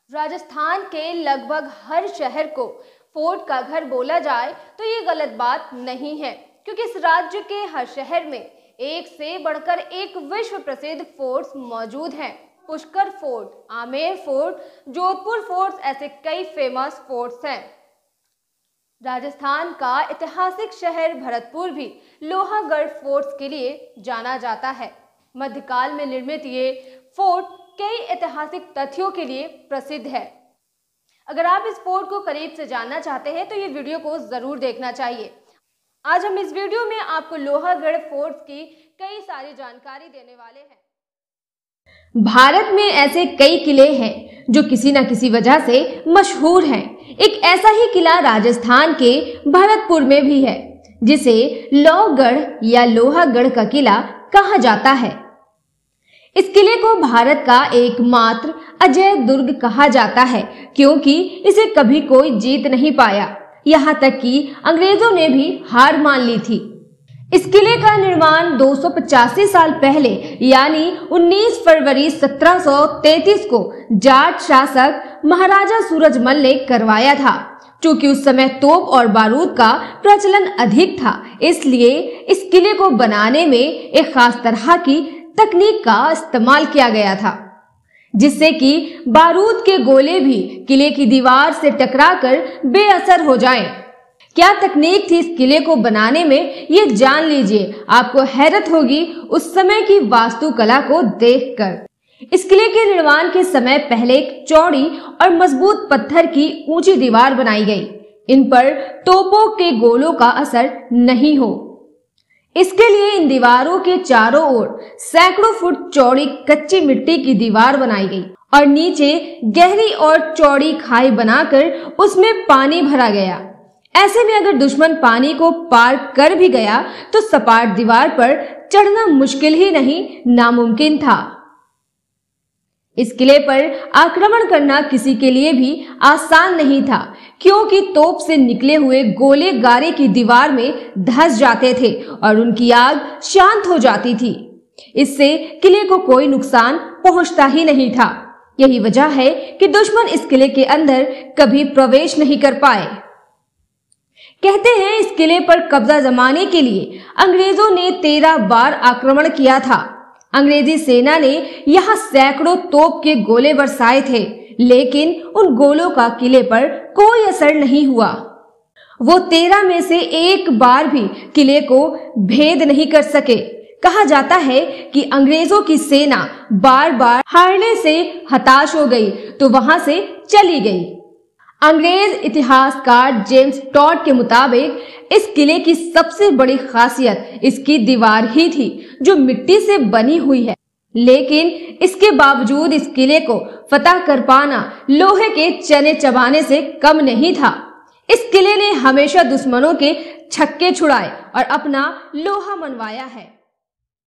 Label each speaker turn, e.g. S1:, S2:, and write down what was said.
S1: राजस्थान के लगभग हर शहर को फोर्ट का घर बोला जाए तो ये गलत बात नहीं है, क्योंकि इस राज्य के हर शहर में एक से बढ़कर एक विश्व प्रसिद्ध फोर्ट्स मौजूद हैं। Pushkar fort, Amer fort, Jodhpur forts ऐसे कई फेमस फोर्ट्स हैं। राजस्थान का ऐतिहासिक शहर भरतपुर भी लोहागढ़ फोर्ट्स के लिए जाना जाता है। मध्यकाल में निर्मित ये फोर्ट कई ऐतिहासिक तथ्यों के लिए प्रसिद्ध है। अगर आप इस फोर्ट को करीब से जानना चाहते हैं तो ये वीडियो को जरूर देखना चाहिए। आज हम इस वीडियो में आपको लोहागढ़ फोर्ट की कई सारी जानकारी देने वाले हैं। भारत में ऐसे कई किले हैं जो किसी न किसी वजह से मशहूर हैं। एक ऐसा ही किला राजस्थान के भरतपुर में भी है, जिसे लोहगढ़ या लोहागढ़ का किला कहा जाता है। इस किले को भारत का एकमात्र अजय दुर्ग कहा जाता है, क्योंकि इसे कभी कोई जीत नहीं पाया। यहाँ तक कि अंग्रेजों ने भी हार मान ली थी। इस किले का निर्माण 285 साल पहले यानी 19 फरवरी 1733 को जाट शासक महाराजा सूरजमल ने करवाया था। चूंकि उस समय तोप और बारूद का प्रचलन अधिक था, इसलिए इस किले को बनाने में एक खास तरह की तकनीक का इस्तेमाल किया गया था, जिससे कि बारूद के गोले भी किले की दीवार से टकराकर बेअसर हो जाएं। क्या तकनीक थी इस किले को बनाने में, ये जान लीजिए। आपको हैरत होगी उस समय की वास्तुकला को देखकर। इस किले के निर्माण के समय पहले एक चौड़ी और मजबूत पत्थर की ऊंची दीवार बनाई गई। इन पर तोपों के गोलों का असर नहीं हो, इसके लिए इन दीवारों के चारों ओर सैकड़ों फुट चौड़ी कच्ची मिट्टी की दीवार बनाई गई और नीचे गहरी और चौड़ी खाई बनाकर उसमें पानी भरा गया। ऐसे में अगर दुश्मन पानी को पार कर भी गया तो सपाट दीवार पर चढ़ना मुश्किल ही नहीं, नामुमकिन था। इस किले पर आक्रमण करना किसी के लिए भी आसान नहीं था, क्योंकि तोप से निकले हुए गोले गारे की दीवार में धंस जाते थे और उनकी आग शांत हो जाती थी। इससे किले को कोई नुकसान पहुंचता ही नहीं था। यही वजह है कि दुश्मन इस किले के अंदर कभी प्रवेश नहीं कर पाए। कहते हैं इस किले पर कब्जा जमाने के लिए अंग्रेजों ने 13 बार आक्रमण किया था। अंग्रेजी सेना ने यहाँ सैकड़ों तोप के गोले बरसाए थे, लेकिन उन गोलों का किले पर कोई असर नहीं हुआ। वो 13 में से एक बार भी किले को भेद नहीं कर सके। कहा जाता है कि अंग्रेजों की सेना बार बार हारने से हताश हो गई तो वहां से चली गई। अंग्रेज इतिहासकार जेम्स टॉड के मुताबिक इस किले की सबसे बड़ी खासियत इसकी दीवार ही थी, जो मिट्टी से बनी हुई है। लेकिन इसके बावजूद इस किले को फतह कर पाना लोहे के चने चबाने से कम नहीं था। इस किले ने हमेशा दुश्मनों के छक्के छुड़ाए और अपना लोहा मनवाया है।